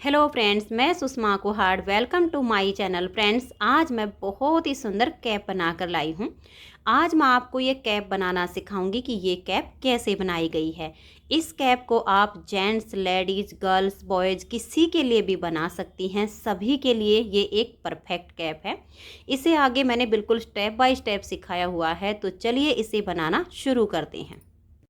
Hello friends, मैं Sushma Kuhar. Welcome to my channel. Friends, आज मैं बहुत ही सुंदर कैप बनाकर लाई हूँ। आज मैं आपको ये कैप बनाना सिखाऊंगी कि ये कैप कैसे बनाई गई है। इस कैप को आप जेंट्स, लेडीज़, गर्ल्स, बॉयज़ किसी के लिए भी बना सकती हैं। सभी के लिए ये एक परफेक्ट कैप है। इसे आगे मैंने बिल्कुल स्टेप बाय स्टेप सिखाया हुआ है, तो चलिए इसे बनाना शुरू करते हैं।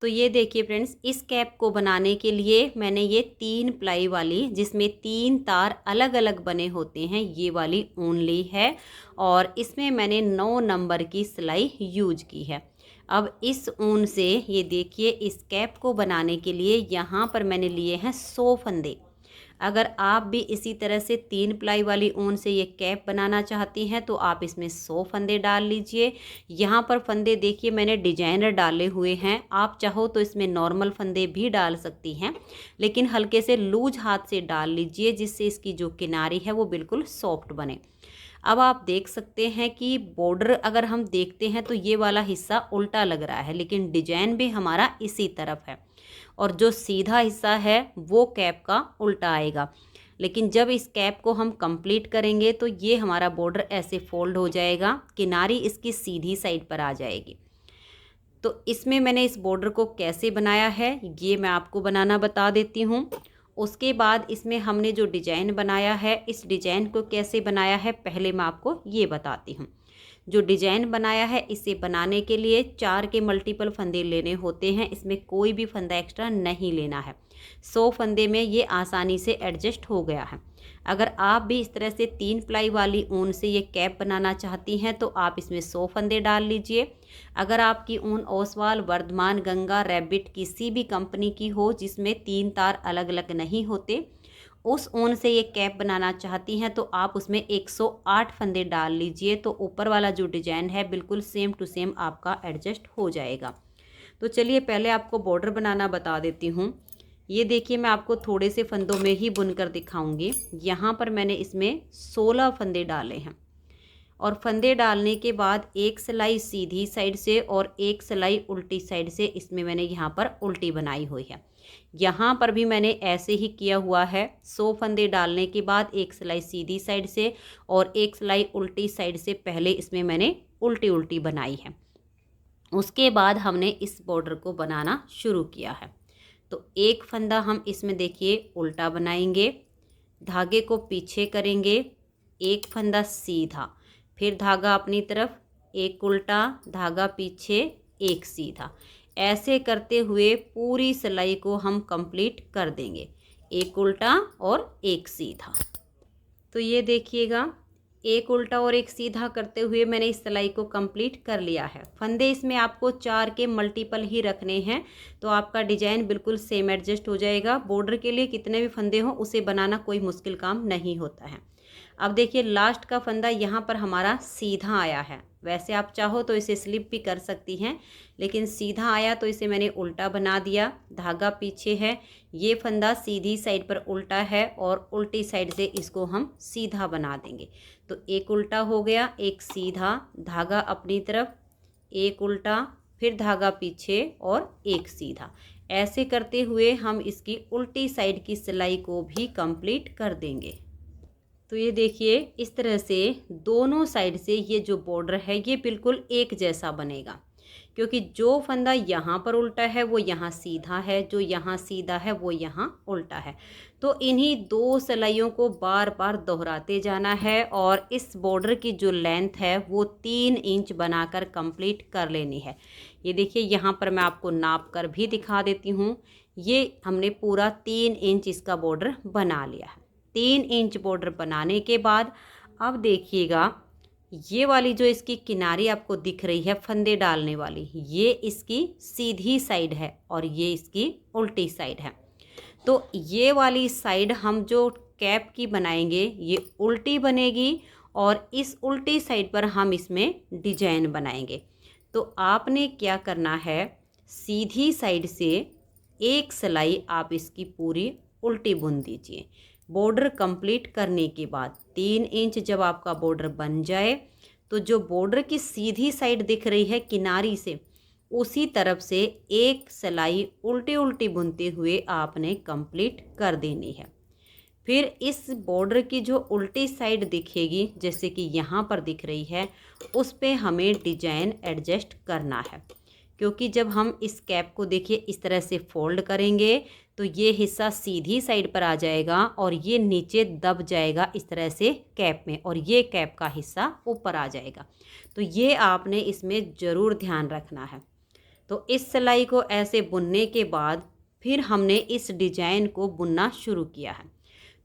तो ये देखिए फ्रेंड्स, इस कैप को बनाने के लिए मैंने ये 3 प्लाई वाली, जिसमें 3 तार अलग अलग बने होते हैं, ये वाली ऊन ली है और इसमें मैंने 9 नंबर की सिलाई यूज की है। अब इस ऊन से ये देखिए, इस कैप को बनाने के लिए यहाँ पर मैंने लिए हैं 100 फंदे। अगर आप भी इसी तरह से 3 प्लाई वाली ऊन से ये कैप बनाना चाहती हैं तो आप इसमें 100 फंदे डाल लीजिए। यहाँ पर फंदे देखिए मैंने डिजाइनर डाले हुए हैं। आप चाहो तो इसमें नॉर्मल फंदे भी डाल सकती हैं, लेकिन हल्के से लूज हाथ से डाल लीजिए, जिससे इसकी जो किनारी है वो बिल्कुल सॉफ्ट बने। अब आप देख सकते हैं कि बॉर्डर अगर हम देखते हैं तो ये वाला हिस्सा उल्टा लग रहा है, लेकिन डिजाइन भी हमारा इसी तरफ है और जो सीधा हिस्सा है वो कैप का उल्टा आएगा। लेकिन जब इस कैप को हम कंप्लीट करेंगे तो ये हमारा बॉर्डर ऐसे फोल्ड हो जाएगा, किनारी इसकी सीधी साइड पर आ जाएगी। तो इसमें मैंने इस बॉर्डर को कैसे बनाया है ये मैं आपको बनाना बता देती हूँ। उसके बाद इसमें हमने जो डिजाइन बनाया है, इस डिजाइन को कैसे बनाया है पहले मैं आपको ये बताती हूँ। जो डिजाइन बनाया है, इसे बनाने के लिए 4 के मल्टीपल फंदे लेने होते हैं। इसमें कोई भी फंदा एक्स्ट्रा नहीं लेना है। 100 फंदे में ये आसानी से एडजस्ट हो गया है। अगर आप भी इस तरह से 3 प्लाई वाली ऊन से ये कैप बनाना चाहती हैं तो आप इसमें 100 फंदे डाल लीजिए। अगर आपकी ऊन ओसवाल, वर्धमान, गंगा, रैबिट किसी भी कंपनी की हो जिसमें 3 तार अलग अलग नहीं होते, उस ऊन से ये कैप बनाना चाहती हैं तो आप उसमें 108 फंदे डाल लीजिए। तो ऊपर वाला जो डिजाइन है बिल्कुल सेम टू सेम आपका एडजस्ट हो जाएगा। तो चलिए पहले आपको बॉर्डर बनाना बता देती हूँ। ये देखिए, मैं आपको थोड़े से फंदों में ही बुनकर दिखाऊंगी। यहाँ पर मैंने इसमें 16 फंदे डाले हैं और फंदे डालने के बाद एक सिलाई सीधी साइड से और एक सिलाई उल्टी साइड से इसमें मैंने यहाँ पर उल्टी बनाई हुई है। यहाँ पर भी मैंने ऐसे ही किया हुआ है। 100 फंदे डालने के बाद एक सिलाई सीधी साइड से और एक सिलाई उल्टी साइड से पहले इसमें मैंने उल्टी उल्टी बनाई है। उसके बाद हमने इस बॉर्डर को बनाना शुरू किया है। तो एक फंदा हम इसमें देखिए उल्टा बनाएंगे, धागे को पीछे करेंगे, एक फंदा सीधा, फिर धागा अपनी तरफ, एक उल्टा, धागा पीछे, एक सीधा। ऐसे करते हुए पूरी सिलाई को हम कंप्लीट कर देंगे, एक उल्टा और एक सीधा। तो ये देखिएगा, एक उल्टा और एक सीधा करते हुए मैंने इस सिलाई को कंप्लीट कर लिया है। फंदे इसमें आपको 4 के मल्टीपल ही रखने हैं, तो आपका डिजाइन बिल्कुल सेम एडजस्ट हो जाएगा। बॉर्डर के लिए कितने भी फंदे हों उसे बनाना कोई मुश्किल काम नहीं होता है। अब देखिए, लास्ट का फंदा यहाँ पर हमारा सीधा आया है। वैसे आप चाहो तो इसे स्लिप भी कर सकती हैं, लेकिन सीधा आया तो इसे मैंने उल्टा बना दिया। धागा पीछे है, ये फंदा सीधी साइड पर उल्टा है और उल्टी साइड से इसको हम सीधा बना देंगे। तो एक उल्टा हो गया, एक सीधा, धागा अपनी तरफ, एक उल्टा, फिर धागा पीछे और एक सीधा। ऐसे करते हुए हम इसकी उल्टी साइड की सिलाई को भी कंप्लीट कर देंगे। तो ये देखिए, इस तरह से दोनों साइड से ये जो बॉर्डर है ये बिल्कुल एक जैसा बनेगा, क्योंकि जो फंदा यहाँ पर उल्टा है वो यहाँ सीधा है, जो यहाँ सीधा है वो यहाँ उल्टा है। तो इन्हीं 2 सिलाइयों को बार बार दोहराते जाना है और इस बॉर्डर की जो लेंथ है वो 3 इंच बनाकर कंप्लीट कर लेनी है। ये देखिए, यहाँ पर मैं आपको नाप कर भी दिखा देती हूँ। ये हमने पूरा 3 इंच इसका बॉर्डर बना लिया है। 3 इंच बॉर्डर बनाने के बाद अब देखिएगा, ये वाली जो इसकी किनारी आपको दिख रही है फंदे डालने वाली, ये इसकी सीधी साइड है और ये इसकी उल्टी साइड है। तो ये वाली साइड हम जो कैप की बनाएंगे ये उल्टी बनेगी और इस उल्टी साइड पर हम इसमें डिजाइन बनाएंगे। तो आपने क्या करना है, सीधी साइड से एक सिलाई आप इसकी पूरी उल्टी बुन दीजिए। बॉर्डर कंप्लीट करने के बाद 3 इंच जब आपका बॉर्डर बन जाए तो जो बॉर्डर की सीधी साइड दिख रही है किनारी से, उसी तरफ से एक सिलाई उल्टी उल्टी बुनते हुए आपने कंप्लीट कर देनी है। फिर इस बॉर्डर की जो उल्टी साइड दिखेगी, जैसे कि यहाँ पर दिख रही है, उस पे हमें डिजाइन एडजस्ट करना है। क्योंकि जब हम इस कैप को देखिए इस तरह से फोल्ड करेंगे तो ये हिस्सा सीधी साइड पर आ जाएगा और ये नीचे दब जाएगा इस तरह से कैप में, और ये कैप का हिस्सा ऊपर आ जाएगा। तो ये आपने इसमें ज़रूर ध्यान रखना है। तो इस सिलाई को ऐसे बुनने के बाद फिर हमने इस डिजाइन को बुनना शुरू किया है।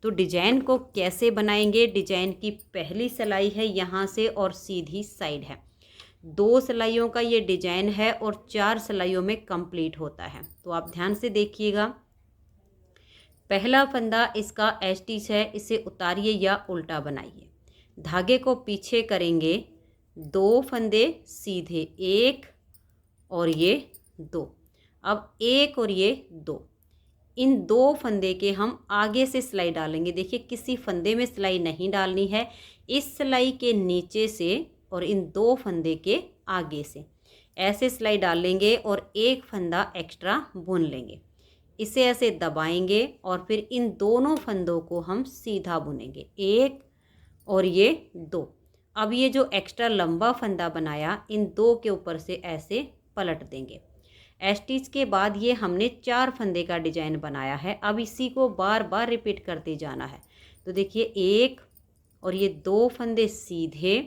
तो डिजाइन को कैसे बनाएंगे? डिजाइन की पहली सिलाई है यहाँ से और सीधी साइड है। 2 सिलाइयों का ये डिजाइन है और 4 सिलाइयों में कंप्लीट होता है। तो आप ध्यान से देखिएगा। पहला फंदा इसका स्टिच है, इसे उतारिए या उल्टा बनाइए। धागे को पीछे करेंगे, 2 फंदे सीधे, 1 और ये 2। अब 1 और ये 2, इन 2 फंदे के हम आगे से सिलाई डालेंगे। देखिए किसी फंदे में सिलाई नहीं डालनी है, इस सिलाई के नीचे से और इन 2 फंदे के आगे से ऐसे सिलाई डालेंगे और एक फंदा एक्स्ट्रा बुन लेंगे। इसे ऐसे दबाएंगे और फिर इन दोनों फंदों को हम सीधा बुनेंगे, 1 और ये 2। अब ये जो एक्स्ट्रा लंबा फंदा बनाया, इन 2 के ऊपर से ऐसे पलट देंगे। स्टिच के बाद ये हमने 4 फंदे का डिजाइन बनाया है। अब इसी को बार बार रिपीट करते जाना है। तो देखिए 1 और ये 2 फंदे सीधे,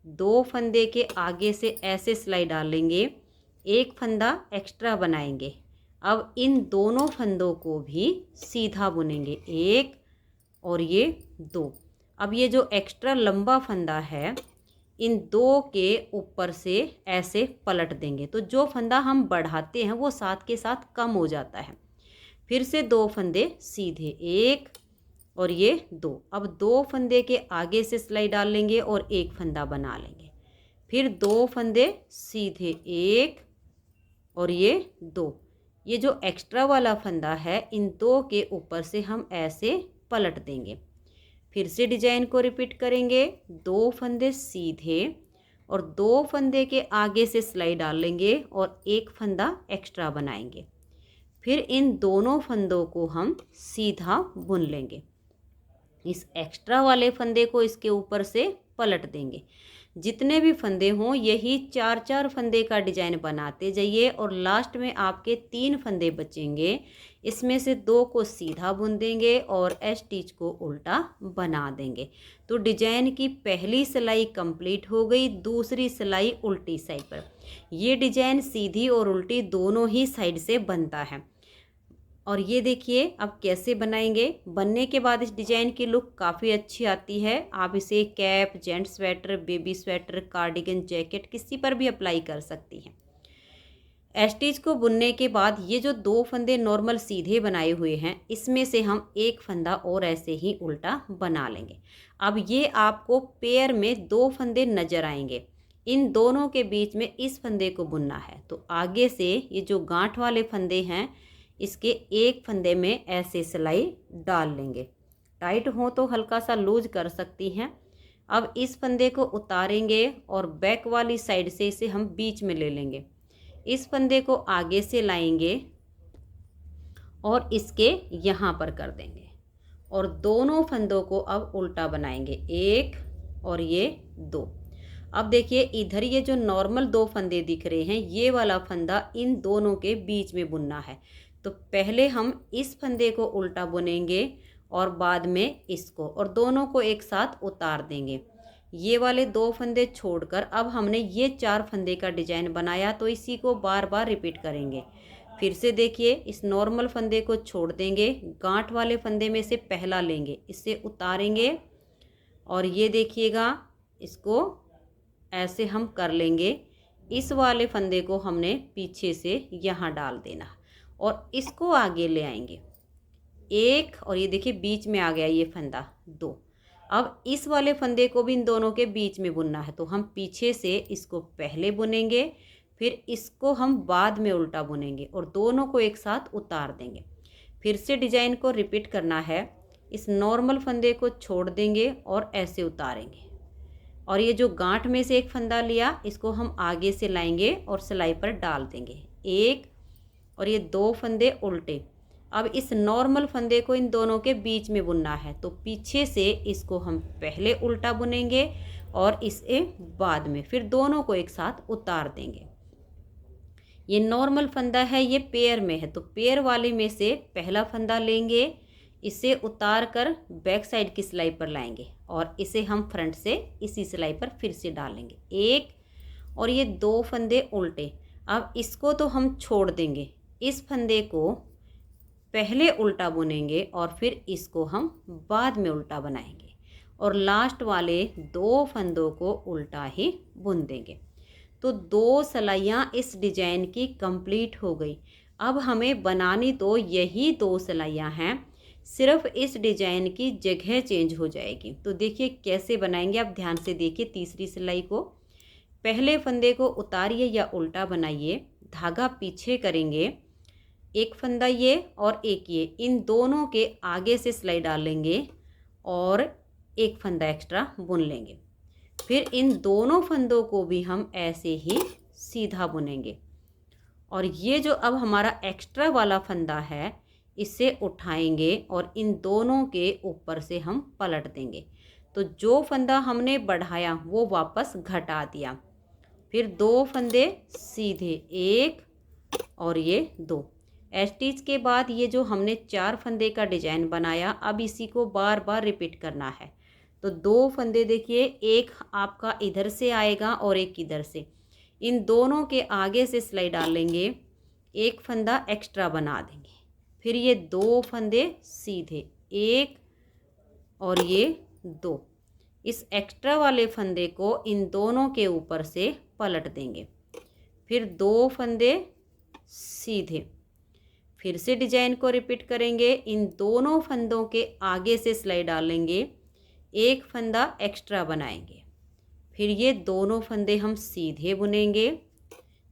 2 फंदे के आगे से ऐसे सिलाई डालेंगे, एक फंदा एक्स्ट्रा बनाएंगे। अब इन दोनों फंदों को भी सीधा बुनेंगे, 1 और ये 2। अब ये जो एक्स्ट्रा लंबा फंदा है, इन 2 के ऊपर से ऐसे पलट देंगे। तो जो फंदा हम बढ़ाते हैं वो साथ के साथ कम हो जाता है। फिर से 2 फंदे सीधे, 1 और ये 2। अब 2 फंदे के आगे से सिलाई डाल लेंगे और एक फंदा बना लेंगे। फिर 2 फंदे सीधे, 1 और ये 2। ये जो एक्स्ट्रा वाला फंदा है, इन 2 के ऊपर से हम ऐसे पलट देंगे। फिर से डिजाइन को रिपीट करेंगे, 2 फंदे सीधे और 2 फंदे के आगे से सिलाई डाल लेंगे और एक फंदा एक्स्ट्रा बनाएंगे। फिर इन दोनों फंदों को हम सीधा बुन लेंगे। इस एक्स्ट्रा वाले फंदे को इसके ऊपर से पलट देंगे। जितने भी फंदे हों यही 4-4 फंदे का डिजाइन बनाते जाइए और लास्ट में आपके 3 फंदे बचेंगे। इसमें से 2 को सीधा बुन देंगे और स्टिच को उल्टा बना देंगे। तो डिजाइन की पहली सिलाई कंप्लीट हो गई। दूसरी सिलाई उल्टी साइड पर। ये डिजाइन सीधी और उल्टी दोनों ही साइड से बनता है। और ये देखिए अब कैसे बनाएंगे। बनने के बाद इस डिजाइन की लुक काफ़ी अच्छी आती है। आप इसे cap, gent sweater, baby sweater, cardigan, jacket किसी पर भी अप्लाई कर सकती हैं। स्टिच को बुनने के बाद ये जो 2 फंदे नॉर्मल सीधे बनाए हुए हैं, इसमें से हम एक फंदा और ऐसे ही उल्टा बना लेंगे। अब ये आपको पेयर में 2 फंदे नज़र आएंगे। इन दोनों के बीच में इस फंदे को बुनना है। तो आगे से ये जो गांठ वाले फंदे हैं, इसके एक फंदे में ऐसे सिलाई डाल लेंगे। टाइट हो तो हल्का सा लूज कर सकती हैं। अब इस फंदे को उतारेंगे और बैक वाली साइड से इसे हम बीच में ले लेंगे। इस फंदे को आगे से लाएंगे और इसके यहाँ पर कर देंगे और दोनों फंदों को अब उल्टा बनाएंगे, 1 और ये 2। अब देखिए इधर ये जो नॉर्मल 2 फंदे दिख रहे हैं, ये वाला फंदा इन दोनों के बीच में बुनना है। तो पहले हम इस फंदे को उल्टा बुनेंगे और बाद में इसको, और दोनों को एक साथ उतार देंगे। ये वाले 2 फंदे छोड़कर अब हमने ये 4 फंदे का डिजाइन बनाया, तो इसी को बार बार रिपीट करेंगे। फिर से देखिए इस नॉर्मल फंदे को छोड़ देंगे, गांठ वाले फंदे में से पहला लेंगे, इससे उतारेंगे और ये देखिएगा इसको ऐसे हम कर लेंगे। इस वाले फंदे को हमने पीछे से यहाँ डाल देना और इसको आगे ले आएंगे, 1 और ये देखिए बीच में आ गया ये फंदा, 2। अब इस वाले फंदे को भी इन दोनों के बीच में बुनना है। तो हम पीछे से इसको पहले बुनेंगे, फिर इसको हम बाद में उल्टा बुनेंगे और दोनों को एक साथ उतार देंगे। फिर से डिजाइन को रिपीट करना है। इस नॉर्मल फंदे को छोड़ देंगे और ऐसे उतारेंगे और ये जो गांठ में से एक फंदा लिया, इसको हम आगे से लाएंगे और सिलाई पर डाल देंगे, 1 और ये 2 फंदे उल्टे। अब इस नॉर्मल फंदे को इन दोनों के बीच में बुनना है, तो पीछे से इसको हम पहले उल्टा बुनेंगे और इसे बाद में, फिर दोनों को एक साथ उतार देंगे। ये नॉर्मल फंदा है, ये पेयर में है, तो पेयर वाले में से पहला फंदा लेंगे, इसे उतार कर बैक साइड की सिलाई पर लाएंगे और इसे हम फ्रंट से इसी सिलाई पर फिर से डालेंगे एक, और ये दो फंदे उल्टे। अब इसको तो हम छोड़ देंगे, इस फंदे को पहले उल्टा बुनेंगे और फिर इसको हम बाद में उल्टा बनाएंगे और लास्ट वाले दो फंदों को उल्टा ही बुन देंगे। तो दो सिलाइयाँ इस डिजाइन की कंप्लीट हो गई। अब हमें बनानी तो यही दो सिलाइयाँ हैं, सिर्फ इस डिजाइन की जगह चेंज हो जाएगी। तो देखिए कैसे बनाएंगे, आप ध्यान से देखिए। तीसरी सिलाई को पहले फंदे को उतारिए या उल्टा बनाइए, धागा पीछे करेंगे, एक फंदा ये और एक ये, इन दोनों के आगे से सिलाई डालेंगे और एक फंदा एक्स्ट्रा बुन लेंगे। फिर इन दोनों फंदों को भी हम ऐसे ही सीधा बुनेंगे और ये जो अब हमारा एक्स्ट्रा वाला फंदा है इसे उठाएंगे और इन दोनों के ऊपर से हम पलट देंगे। तो जो फंदा हमने बढ़ाया वो वापस घटा दिया, फिर दो फंदे सीधे, एक और ये दो। स्टिच के बाद ये जो हमने चार फंदे का डिजाइन बनाया, अब इसी को बार बार रिपीट करना है। तो दो फंदे देखिए, एक आपका इधर से आएगा और एक इधर से, इन दोनों के आगे से सिलाई डालेंगे, एक फंदा एक्स्ट्रा बना देंगे, फिर ये दो फंदे सीधे, एक और ये दो। इस एक्स्ट्रा वाले फंदे को इन दोनों के ऊपर से पलट देंगे, फिर दो फंदे सीधे, फिर से डिजाइन को रिपीट करेंगे, इन दोनों फंदों के आगे से सिलाई डालेंगे, एक फंदा एक्स्ट्रा बनाएंगे, फिर ये दोनों फंदे हम सीधे बुनेंगे,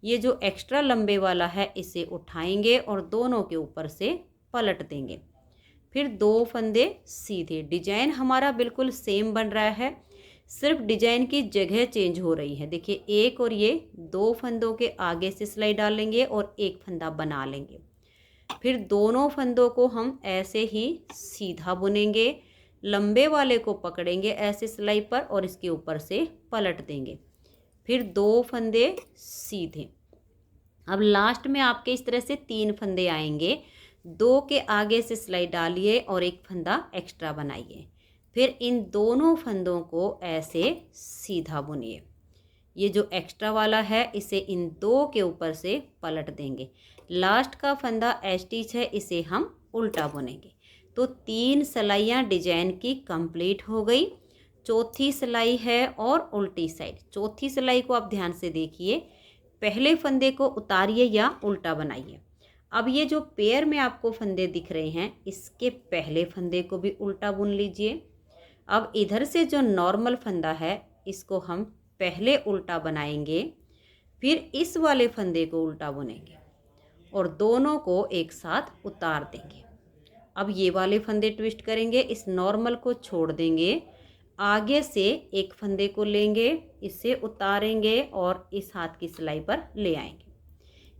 ये जो एक्स्ट्रा लंबे वाला है इसे उठाएंगे और दोनों के ऊपर से पलट देंगे, फिर दो फंदे सीधे। डिजाइन हमारा बिल्कुल सेम बन रहा है, सिर्फ डिजाइन की जगह चेंज हो रही है। देखिए एक और ये दो फंदों के आगे से सिलाई डालेंगे और एक फंदा बना लेंगे, फिर दोनों फंदों को हम ऐसे ही सीधा बुनेंगे, लंबे वाले को पकड़ेंगे ऐसे सिलाई पर और इसके ऊपर से पलट देंगे, फिर दो फंदे सीधे। अब लास्ट में आपके इस तरह से तीन फंदे आएंगे, दो के आगे से सिलाई डालिए और एक फंदा एक्स्ट्रा बनाइए, फिर इन दोनों फंदों को ऐसे सीधा बुनिए। ये जो एक्स्ट्रा वाला है इसे इन दो के ऊपर से पलट देंगे, लास्ट का फंदा स्टिच है इसे हम उल्टा बुनेंगे। तो तीन सिलाइयाँ डिजाइन की कंप्लीट हो गई। चौथी सिलाई है और उल्टी साइड। चौथी सिलाई को आप ध्यान से देखिए, पहले फंदे को उतारिए या उल्टा बनाइए। अब ये जो पेयर में आपको फंदे दिख रहे हैं इसके पहले फंदे को भी उल्टा बुन लीजिए। अब इधर से जो नॉर्मल फंदा है इसको हम पहले उल्टा बनाएंगे, फिर इस वाले फंदे को उल्टा बुनेंगे और दोनों को एक साथ उतार देंगे। अब ये वाले फंदे ट्विस्ट करेंगे, इस नॉर्मल को छोड़ देंगे, आगे से एक फंदे को लेंगे, इसे उतारेंगे और इस हाथ की सिलाई पर ले आएंगे,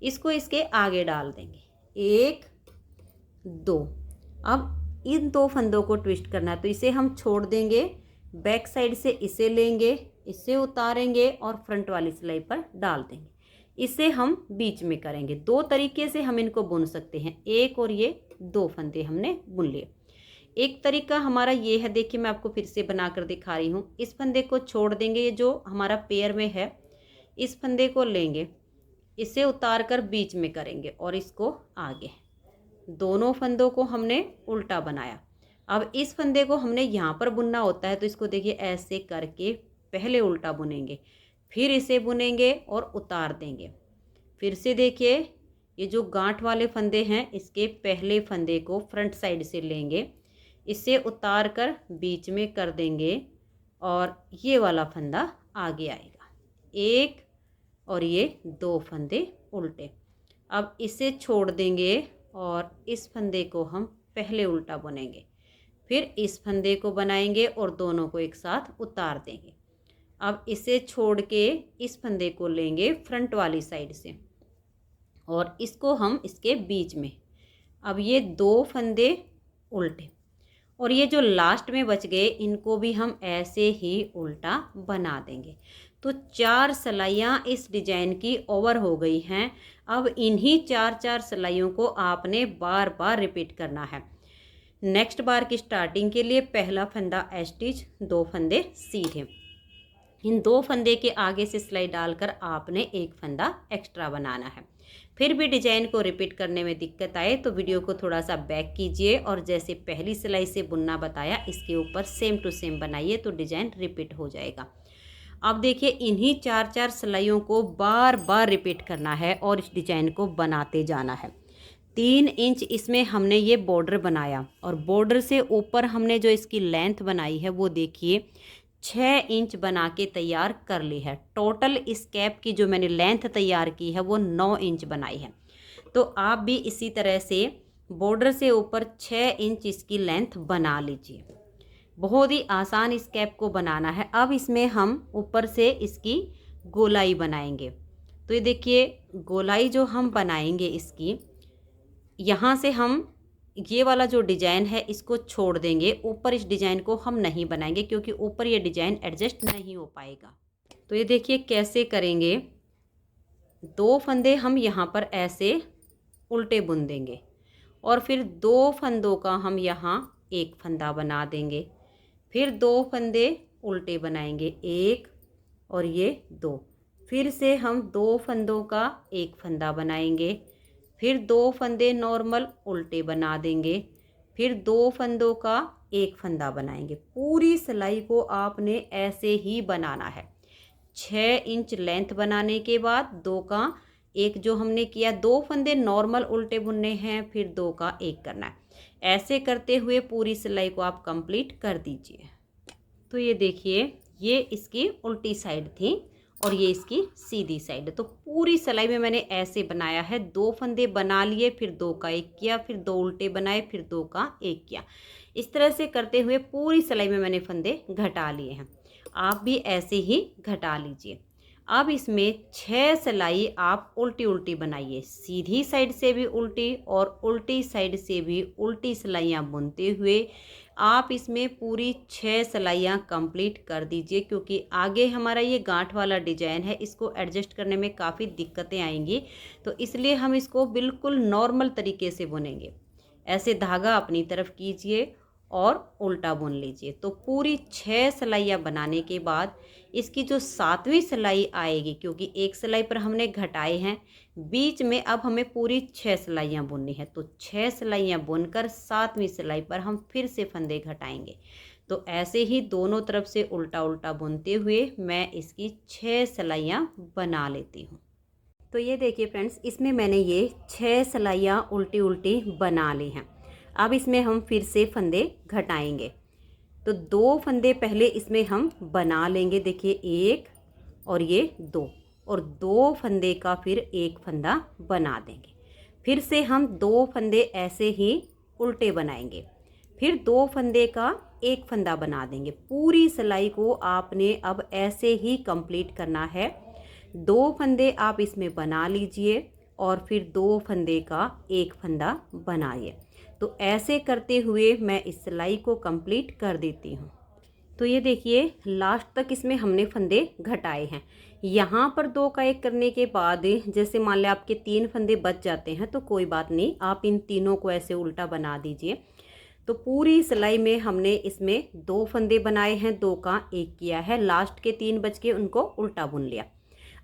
इसको इसके आगे डाल देंगे, एक दो। अब इन दो फंदों को ट्विस्ट करना है तो इसे हम छोड़ देंगे, बैक साइड से इसे लेंगे, इसे उतारेंगे और फ्रंट वाली सिलाई पर डाल देंगे। इसे हम बीच में करेंगे। दो तरीके से हम इनको बुन सकते हैं, एक और ये दो फंदे हमने बुन लिए। एक तरीका हमारा ये है, देखिए मैं आपको फिर से बनाकर दिखा रही हूँ। इस फंदे को छोड़ देंगे, ये जो हमारा पेयर में है, इस फंदे को लेंगे, इसे उतार कर बीच में करेंगे और इसको आगे। दोनों फंदों को हमने उल्टा बनाया। अब इस फंदे को हमने यहाँ पर बुनना होता है तो इसको देखिए ऐसे करके पहले उल्टा बुनेंगे, फिर इसे बुनेंगे और उतार देंगे। फिर से देखिए, ये जो गांठ वाले फंदे हैं इसके पहले फंदे को फ्रंट साइड से लेंगे, इसे उतार कर बीच में कर देंगे और ये वाला फंदा आगे आएगा, एक और ये दो फंदे उल्टे। अब इसे छोड़ देंगे और इस फंदे को हम पहले उल्टा बुनेंगे, फिर इस फंदे को बनाएंगे और दोनों को एक साथ उतार देंगे। अब इसे छोड़ के इस फंदे को लेंगे फ्रंट वाली साइड से और इसको हम इसके बीच में, अब ये 2 फंदे उल्टे, और ये जो लास्ट में बच गए इनको भी हम ऐसे ही उल्टा बना देंगे। तो 4 सिलाइयाँ इस डिजाइन की ओवर हो गई हैं। अब इन्हीं 4-4 सिलाइयों को आपने बार बार रिपीट करना है। नेक्स्ट बार की स्टार्टिंग के लिए पहला फंदा स्टिच, 2 फंदे सीधे, इन 2 फंदे के आगे से सिलाई डालकर आपने एक फंदा एक्स्ट्रा बनाना है। फिर भी डिजाइन को रिपीट करने में दिक्कत आए तो वीडियो को थोड़ा सा बैक कीजिए और जैसे पहली सिलाई से बुनना बताया इसके ऊपर सेम टू सेम बनाइए तो डिजाइन रिपीट हो जाएगा। अब देखिए इन्हीं 4-4 सिलाइयों को बार बार रिपीट करना है और इस डिजाइन को बनाते जाना है। 3 इंच इसमें हमने ये बॉर्डर बनाया और बॉर्डर से ऊपर हमने जो इसकी लेंथ बनाई है वो देखिए 6 इंच बना के तैयार कर ली है। टोटल इस कैप की जो मैंने लेंथ तैयार की है वो 9 इंच बनाई है। तो आप भी इसी तरह से बॉर्डर से ऊपर 6 इंच इसकी लेंथ बना लीजिए। बहुत ही आसान इस कैप को बनाना है। अब इसमें हम ऊपर से इसकी गोलाई बनाएंगे। तो ये देखिए गोलाई जो हम बनाएंगे इसकी, यहाँ से हम ये वाला जो डिजाइन है इसको छोड़ देंगे, ऊपर इस डिजाइन को हम नहीं बनाएंगे क्योंकि ऊपर ये डिजाइन एडजस्ट नहीं हो पाएगा। तो ये देखिए कैसे करेंगे, 2 फंदे हम यहाँ पर ऐसे उल्टे बुन देंगे और फिर 2 फंदों का हम यहाँ एक फंदा बना देंगे, फिर 2 फंदे उल्टे बनाएंगे, 1 और ये 2, फिर से हम 2 फंदों का एक फंदा बनाएंगे, फिर 2 फंदे नॉर्मल उल्टे बना देंगे, फिर 2 फंदों का एक फंदा बनाएंगे। पूरी सिलाई को आपने ऐसे ही बनाना है। 6 इंच लेंथ बनाने के बाद 2 का एक जो हमने किया, 2 फंदे नॉर्मल उल्टे बुनने हैं, फिर 2 का एक करना है। ऐसे करते हुए पूरी सिलाई को आप कंप्लीट कर दीजिए। तो ये देखिए ये इसकी उल्टी साइड थी और ये इसकी सीधी साइड है। तो पूरी सिलाई में मैंने ऐसे बनाया है, 2 फंदे बना लिए, फिर 2 का एक किया, फिर 2 उल्टे बनाए, फिर 2 का एक किया। इस तरह से करते हुए पूरी सिलाई में मैंने फंदे घटा लिए हैं। आप भी ऐसे ही घटा लीजिए। अब इसमें 6 सिलाई आप उल्टी उल्टी बनाइए, सीधी साइड से भी उल्टी और उल्टी साइड से भी उल्टी सिलाइयाँ बुनते हुए आप इसमें पूरी 6 सिलाइयाँ कंप्लीट कर दीजिए, क्योंकि आगे हमारा ये गांठ वाला डिजाइन है, इसको एडजस्ट करने में काफ़ी दिक्कतें आएंगी। तो इसलिए हम इसको बिल्कुल नॉर्मल तरीके से बुनेंगे। ऐसे धागा अपनी तरफ कीजिए और उल्टा बुन लीजिए। तो पूरी 6 सिलाइयाँ बनाने के बाद इसकी जो 7वीं सिलाई आएगी, क्योंकि एक सिलाई पर हमने घटाए हैं, बीच में अब हमें पूरी 6 सिलाइयाँ बुननी है। तो 6 सिलाइयाँ बुनकर 7वीं सिलाई पर हम फिर से फंदे घटाएंगे। तो ऐसे ही दोनों तरफ से उल्टा उल्टा बुनते हुए मैं इसकी 6 सिलाइयाँ बना लेती हूँ। तो ये देखिए फ्रेंड्स, इसमें मैंने ये 6 सिलाइयाँ उल्टी उल्टी बना ली हैं। अब इसमें हम फिर से फंदे घटाएंगे। तो 2 फंदे पहले इसमें हम बना लेंगे, देखिए 1 और ये 2, और 2 फंदे का फिर एक फंदा बना देंगे। फिर से हम 2 फंदे ऐसे ही उल्टे बनाएंगे, फिर 2 फंदे का एक फंदा बना देंगे। पूरी सिलाई को आपने अब ऐसे ही कंप्लीट करना है। 2 फंदे आप इसमें बना लीजिए और फिर 2 फंदे का एक फंदा बनाइए। तो ऐसे करते हुए मैं इस सिलाई को कंप्लीट कर देती हूँ। तो ये देखिए लास्ट तक इसमें हमने फंदे घटाए हैं। यहाँ पर 2 का एक करने के बाद जैसे मान लें आपके 3 फंदे बच जाते हैं तो कोई बात नहीं, आप इन तीनों को ऐसे उल्टा बना दीजिए। तो पूरी सिलाई में हमने इसमें 2 फंदे बनाए हैं, 2 का एक किया है, लास्ट के 3 बच के उनको उल्टा बुन लिया।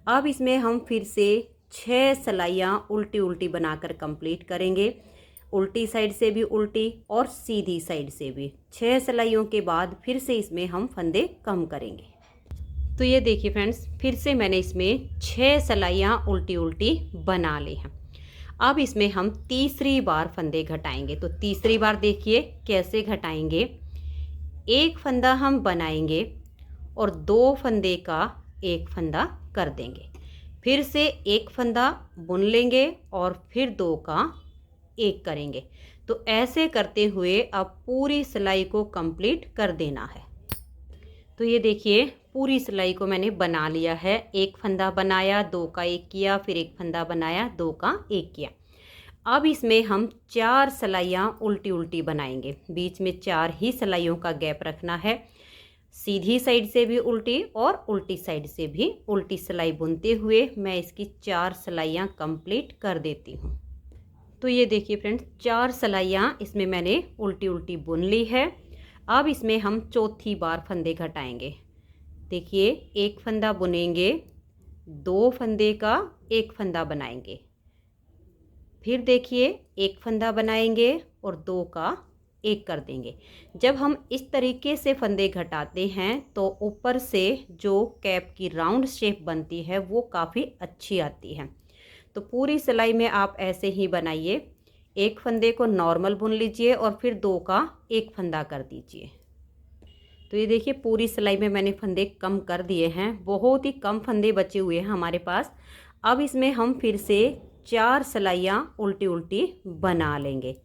अब इसमें हम फिर से 6 सिलाइयाँ उल्टी उल्टी बनाकर कंप्लीट करेंगे। उल्टी साइड से भी उल्टी और सीधी साइड से भी 6 सिलाइयों के बाद फिर से इसमें हम फंदे कम करेंगे। तो ये देखिए फ्रेंड्स, फिर से मैंने इसमें 6 सिलाइयाँ उल्टी उल्टी बना ली हैं। अब इसमें हम तीसरी बार फंदे घटाएंगे। तो तीसरी बार देखिए कैसे घटाएंगे। एक फंदा हम बनाएंगे और 2 फंदे का एक फंदा कर देंगे, फिर से एक फंदा बुन लेंगे और फिर 2 का एक करेंगे। तो ऐसे करते हुए अब पूरी सिलाई को कंप्लीट कर देना है। तो ये देखिए पूरी सिलाई को मैंने बना लिया है। एक फंदा बनाया, 2 का एक किया, फिर एक फंदा बनाया, 2 का एक किया। अब इसमें हम 4 सिलाइयाँ उल्टी उल्टी बनाएंगे। बीच में 4 ही सिलाइयों का गैप रखना है। सीधी साइड से भी उल्टी और उल्टी साइड से भी उल्टी सिलाई बुनते हुए मैं इसकी 4 सिलाइयाँ कंप्लीट कर देती हूँ। तो ये देखिए फ्रेंड्स, 4 सिलाइयाँ इसमें मैंने उल्टी उल्टी बुन ली है। अब इसमें हम चौथी बार फंदे घटाएंगे। देखिए, एक फंदा बुनेंगे, 2 फंदे का एक फंदा बनाएंगे, फिर देखिए एक फंदा बनाएंगे और 2 का एक कर देंगे। जब हम इस तरीके से फंदे घटाते हैं तो ऊपर से जो कैप की राउंड शेप बनती है वो काफ़ी अच्छी आती है। तो पूरी सिलाई में आप ऐसे ही बनाइए। एक फंदे को नॉर्मल बुन लीजिए और फिर 2 का एक फंदा कर दीजिए। तो ये देखिए, पूरी सिलाई में मैंने फंदे कम कर दिए हैं। बहुत ही कम फंदे बचे हुए हैं हमारे पास। अब इसमें हम फिर से 4 सिलाइयाँ उल्टी उल्टी बना लेंगे।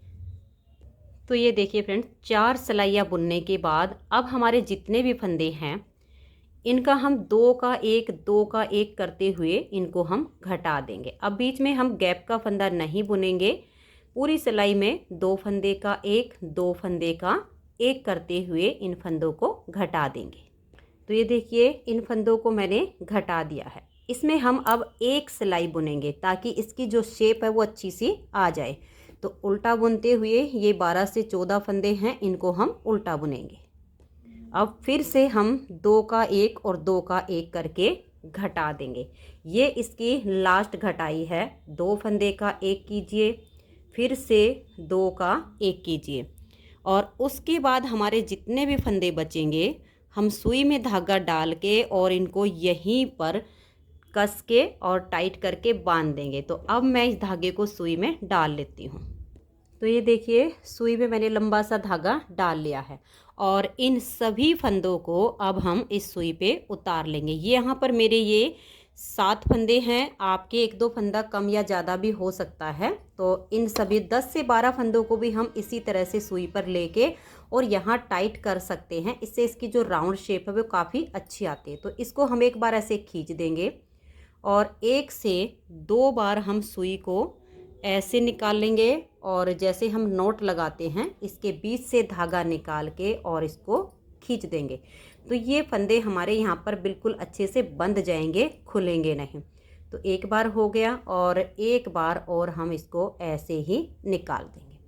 तो ये देखिए फ्रेंड्स, 4 सिलाइयाँ बुनने के बाद अब हमारे जितने भी फंदे हैं इनका हम 2 का एक 2 का एक करते हुए इनको हम घटा देंगे। अब बीच में हम गैप का फंदा नहीं बुनेंगे। पूरी सिलाई में 2 फंदे का एक 2 फंदे का एक करते हुए इन फंदों को घटा देंगे। तो ये देखिए, इन फंदों को मैंने घटा दिया है। इसमें हम अब एक सिलाई बुनेंगे ताकि इसकी जो शेप है वो अच्छी सी आ जाए। तो उल्टा बुनते हुए ये 12 से 14 फंदे हैं, इनको हम उल्टा बुनेंगे। अब फिर से हम 2 का एक और 2 का एक करके घटा देंगे। ये इसकी लास्ट घटाई है। 2 फंदे का एक कीजिए, फिर से 2 का एक कीजिए और उसके बाद हमारे जितने भी फंदे बचेंगे हम सुई में धागा डाल के और इनको यहीं पर कस के और टाइट करके बांध देंगे। तो अब मैं इस धागे को सुई में डाल लेती हूँ। तो ये देखिए, सुई में मैंने लंबा सा धागा डाल लिया है और इन सभी फंदों को अब हम इस सुई पे उतार लेंगे। ये यहाँ पर मेरे ये 7 फंदे हैं। आपके 1-2 फंदा कम या ज़्यादा भी हो सकता है। तो इन सभी 10 से 12 फंदों को भी हम इसी तरह से सुई पर लेके और यहाँ टाइट कर सकते हैं। इससे इसकी जो राउंड शेप है वो काफ़ी अच्छी आती है। तो इसको हम एक बार ऐसे खींच देंगे और 1 से 2 बार हम सुई को ऐसे निकाल लेंगे और जैसे हम नोट लगाते हैं इसके बीच से धागा निकाल के और इसको खींच देंगे। तो ये फंदे हमारे यहाँ पर बिल्कुल अच्छे से बंध जाएंगे, खुलेंगे नहीं। तो एक बार हो गया और एक बार और हम इसको ऐसे ही निकाल देंगे।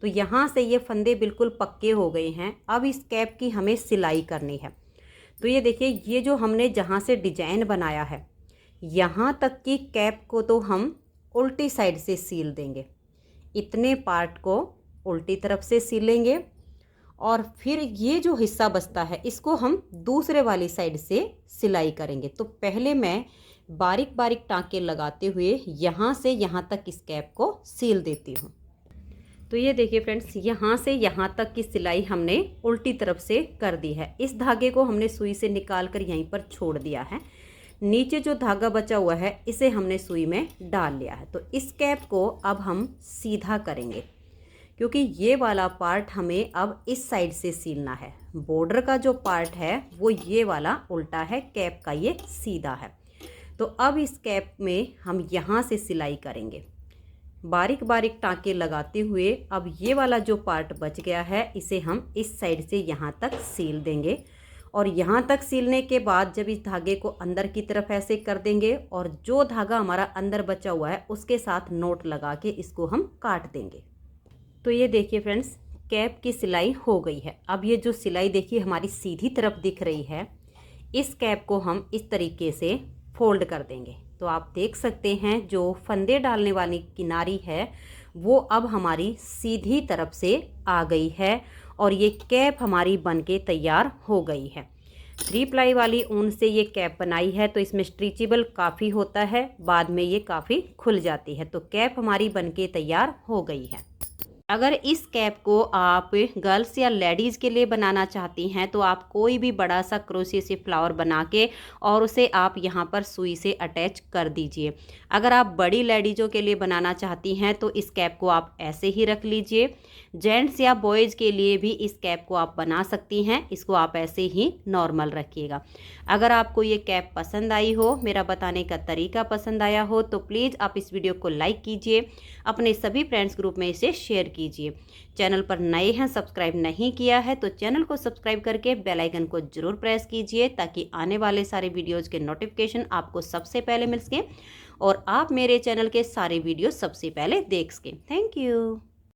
तो यहाँ से ये फंदे बिल्कुल पक्के हो गए हैं। अब इस कैप की हमें सिलाई करनी है। तो ये देखिए, ये जो हमने जहाँ से डिजाइन बनाया है यहाँ तक की कैप को तो हम उल्टी साइड से सील देंगे। इतने पार्ट को उल्टी तरफ से सीलेंगे और फिर ये जो हिस्सा बचता है इसको हम दूसरे वाली साइड से सिलाई करेंगे। तो पहले मैं बारीक बारीक टाँके लगाते हुए यहाँ से यहाँ तक इस कैप को सील देती हूँ। तो ये देखिए फ्रेंड्स, यहाँ से यहाँ तक की सिलाई हमने उल्टी तरफ से कर दी है। इस धागे को हमने सुई से निकाल कर यहीं पर छोड़ दिया है। नीचे जो धागा बचा हुआ है इसे हमने सुई में डाल लिया है। तो इस कैप को अब हम सीधा करेंगे क्योंकि ये वाला पार्ट हमें अब इस साइड से सीलना है। बॉर्डर का जो पार्ट है वो ये वाला उल्टा है, कैप का ये सीधा है। तो अब इस कैप में हम यहाँ से सिलाई करेंगे बारीक बारीक टाँके लगाते हुए। अब ये वाला जो पार्ट बच गया है इसे हम इस साइड से यहाँ तक सील देंगे और यहाँ तक सीलने के बाद जब इस धागे को अंदर की तरफ ऐसे कर देंगे और जो धागा हमारा अंदर बचा हुआ है उसके साथ नोट लगा के इसको हम काट देंगे। तो ये देखिए फ्रेंड्स, कैप की सिलाई हो गई है। अब ये जो सिलाई देखिए हमारी सीधी तरफ दिख रही है, इस कैप को हम इस तरीके से फोल्ड कर देंगे। तो आप देख सकते हैं जो फंदे डालने वाली किनारी है वो अब हमारी सीधी तरफ से आ गई है और ये कैप हमारी बनके तैयार हो गई है। 3 प्लाई वाली ऊन से ये कैप बनाई है तो इसमें स्ट्रेचेबल काफ़ी होता है, बाद में ये काफ़ी खुल जाती है। तो कैप हमारी बनके तैयार हो गई है। अगर इस कैप को आप गर्ल्स या लेडीज़ के लिए बनाना चाहती हैं तो आप कोई भी बड़ा सा क्रोशिया से फ्लावर बना के और उसे आप यहाँ पर सुई से अटैच कर दीजिए। अगर आप बड़ी लेडीज़ों के लिए बनाना चाहती हैं तो इस कैप को आप ऐसे ही रख लीजिए। जेंट्स या बॉयज़ के लिए भी इस कैप को आप बना सकती हैं, इसको आप ऐसे ही नॉर्मल रखिएगा। अगर आपको ये कैप पसंद आई हो, मेरा बताने का तरीका पसंद आया हो, तो प्लीज़ आप इस वीडियो को लाइक कीजिए, अपने सभी फ्रेंड्स ग्रुप में इसे शेयर कीजिए। चैनल पर नए हैं, सब्सक्राइब नहीं किया है तो चैनल को सब्सक्राइब करके बेल आइकन को ज़रूर प्रेस कीजिए ताकि आने वाले सारे वीडियोज़ के नोटिफिकेशन आपको सबसे पहले मिल सकें और आप मेरे चैनल के सारे वीडियो सबसे पहले देख सकें। Thank you.